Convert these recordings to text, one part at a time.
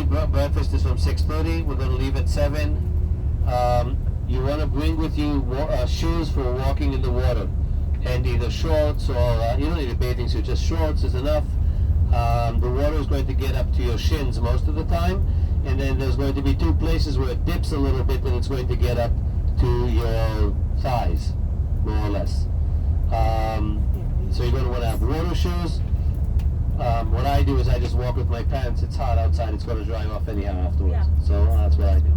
normally breakfast is from 6:30. We're going to leave at 7. You want to bring with you shoes for walking in the water, and either shorts or you don't need a bathing suit, just shorts is enough. The water is going to get up to your shins most of the time, and then there's going to be 2 places where it dips a little bit and it's going to get up to your thighs, more or less. So you're going to want to have water shoes. What I do is I just walk with my pants. It's hot outside, it's going to dry off anyhow afterwards. Yeah. So that's what I do.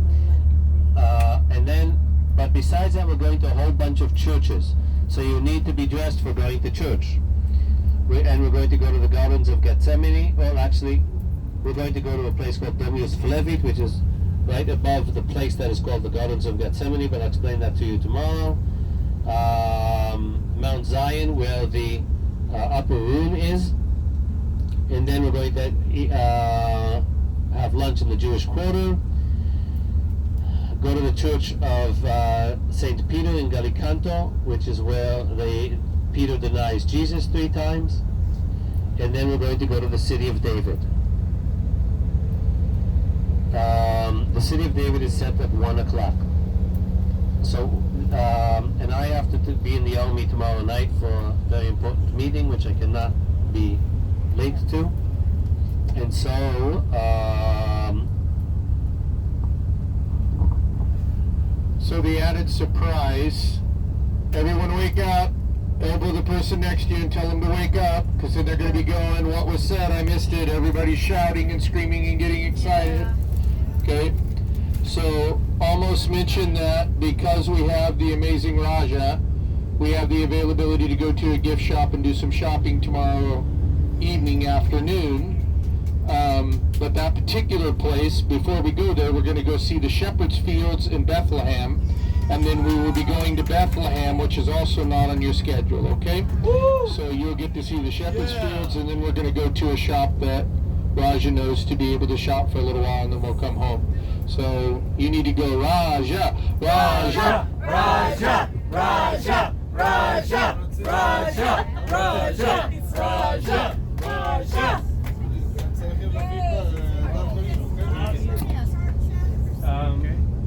But besides that, we're going to a whole bunch of churches. So you need to be dressed for going to church. And we're going to go to the Gardens of Gethsemane. Well, actually, we're going to go to a place called Domus Flevit, which is right above the place that is called the Gardens of Gethsemane, but I'll explain that to you tomorrow. Mount Zion, where the upper room is. And then we're going to have lunch in the Jewish Quarter. Go to the Church of St. Peter in Gallicanto, which is where Peter denies Jesus 3 times. And then we're going to go to the City of David. The City of David is set at 1 o'clock. So, and I have to be in the army tomorrow night for a very important meeting, which I cannot be late to. And so, so the added surprise, everyone wake up, elbow the person next to you and tell them to wake up, because then they're going to be going, what was said, I missed it, everybody's shouting and screaming and getting excited. Okay, so almost mentioned that because we have the amazing Raja, we have the availability to go to a gift shop and do some shopping tomorrow evening, afternoon. But that particular place, before we go there, we're going to go see the Shepherd's Fields in Bethlehem, and then we will be going to Bethlehem, which is also not on your schedule, okay? Woo! So you'll get to see the Shepherd's Fields, and then we're going to go to a shop that Raja knows to be able to shop for a little while, and then we'll come home. So you need to go, Raja, Raja, Raja, Raja, Raja, Raja, Raja, Raja, Raja.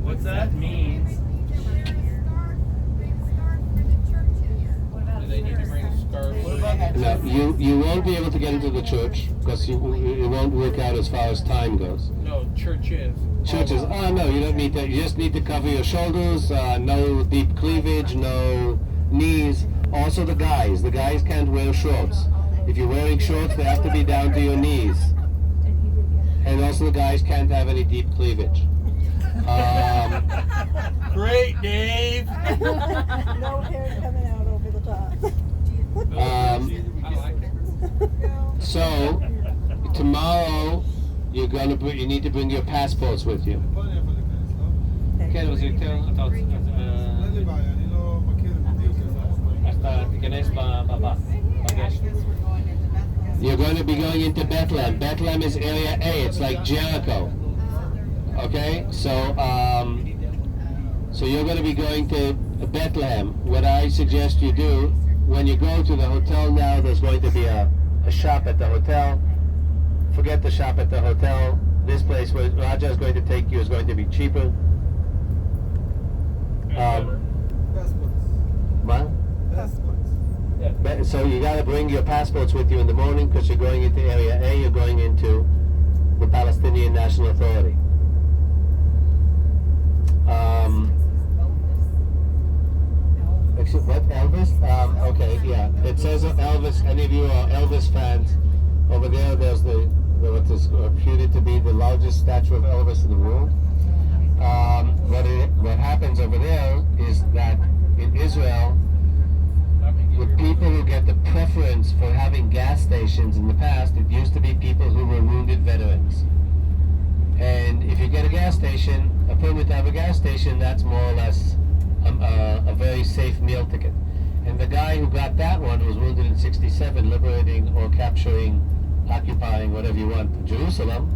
What's that means? Do they need to bring a scarf? no, you won't be able to get into the church because it won't work out as far as time goes. No, churches. Churches, no, you don't need that. You just need to cover your shoulders, no deep cleavage, no knees. Also the guys can't wear shorts. If you're wearing shorts, they have to be down to your knees. And also the guys can't have any deep cleavage. Great, Dave. No hair coming out over the top. I like it. So tomorrow you need to bring your passports with you. כן, אז יותר, אתה רוצה, אז אתה תיכנס בגש. You're going to be going into Bethlehem. Bethlehem is area A. It's like Jericho. Okay, so you're going to be going to Bethlehem. What I suggest you do, when you go to the hotel now, there's going to be a shop at the hotel. Forget the shop at the hotel. This place where Raja is going to take you is going to be cheaper. What? So you got to bring your passports with you in the morning because you're going into area A. You're going into the Palestinian National Authority. What, Elvis? Okay, yeah. It says Elvis. Any of you are Elvis fans? Over there, there's what is reputed to be the largest statue of Elvis in the world. What happens over there is that in Israel, with people who get the preference for having gas stations in the past, it used to be people who were wounded veterans. And if you get a gas station, a permit to have a gas station, that's more or less a very safe meal ticket. And the guy who got that one was wounded in '67, liberating or capturing, occupying, whatever you want, Jerusalem.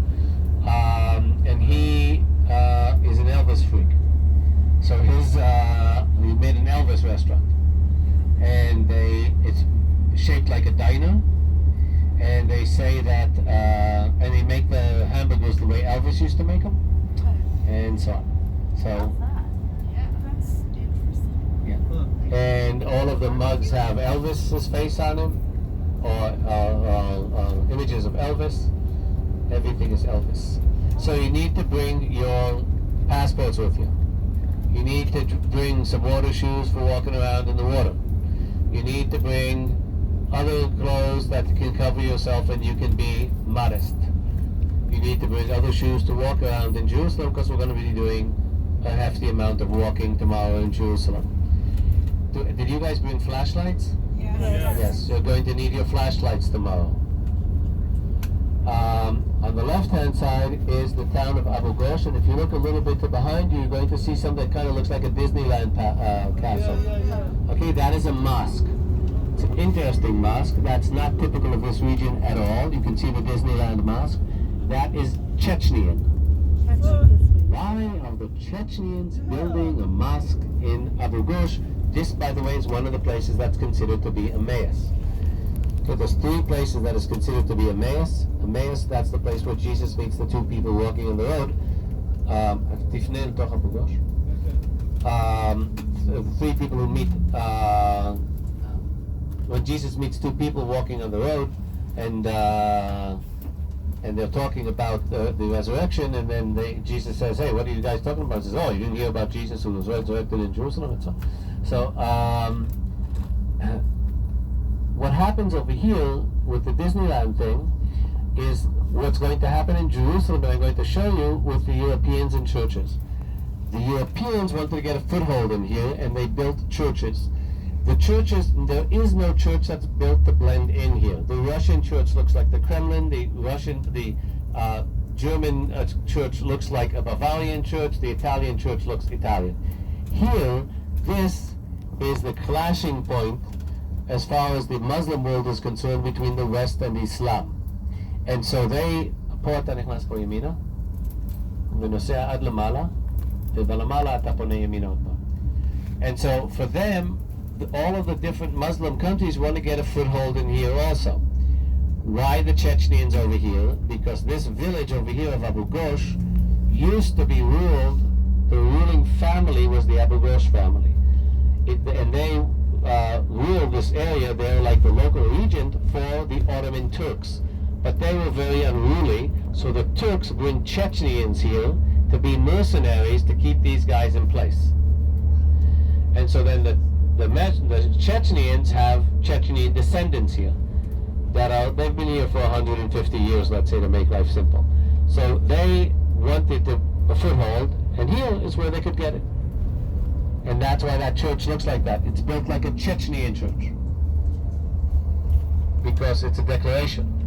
And he is an Elvis freak. So we made an Elvis restaurant. And it's shaped like a diner. And they say that, and they make the hamburgers the way Elvis Elvis used to make them, and so on. So, That's interesting. and all of the mugs have Elvis's face on them, or images of Elvis. Everything is Elvis. So you need to bring your passports with you. You need to bring some water shoes for walking around in the water. You need to bring other clothes that can cover yourself and you can be modest. You need to bring other shoes to walk around in Jerusalem because we're going to be doing a hefty amount of walking tomorrow in Jerusalem. Did you guys bring flashlights? Yes. Yes, you're going to need your flashlights tomorrow. On the left-hand side is the town of Abu Ghosh, and if you look a little bit to behind you, you're going to see something that kind of looks like a Disneyland castle. Okay, that is a mosque. It's an interesting mosque. That's not typical of this region at all. You can see the Disneyland mosque. That is Chechenian. Why are the Chechenians building a mosque in Abu Ghosh? This, by the way, is one of the places that's considered to be Emmaus. So there's 3 places that is considered to be Emmaus. Emmaus, that's the place where Jesus meets the 2 people walking on the road. 3 people who meet, when Jesus meets 2 people walking on the road, and they're talking about the resurrection, and then Jesus says, "Hey, what are you guys talking about?" He says, "Oh, you didn't hear about Jesus who was resurrected in Jerusalem?" And so what happens over here with the Disneyland thing is what's going to happen in Jerusalem, and I'm going to show you with the Europeans and churches. The Europeans wanted to get a foothold in here, and they built churches. The churches, there is no church that's built to blend in here. The Russian church looks like the Kremlin. The German church looks like a Bavarian church. The Italian church looks Italian. Here, this is the clashing point as far as the Muslim world is concerned between the West and Islam. And so they, and so for them, all of the different Muslim countries want to get a foothold in here also. Why the Chechenians over here? Because this village over here of Abu Ghosh used to be ruled, the ruling family was the Abu Ghosh family. And they ruled this area there like the local regent for the Ottoman Turks. But they were very unruly, so the Turks bring Chechenians here to be mercenaries to keep these guys in place. And so then the Chechenians have Chechenian descendants here they've been here for 150 years, let's say, to make life simple. So they wanted a foothold, and here is where they could get it. And that's why that church looks like that. It's built like a Chechenian church because it's a declaration.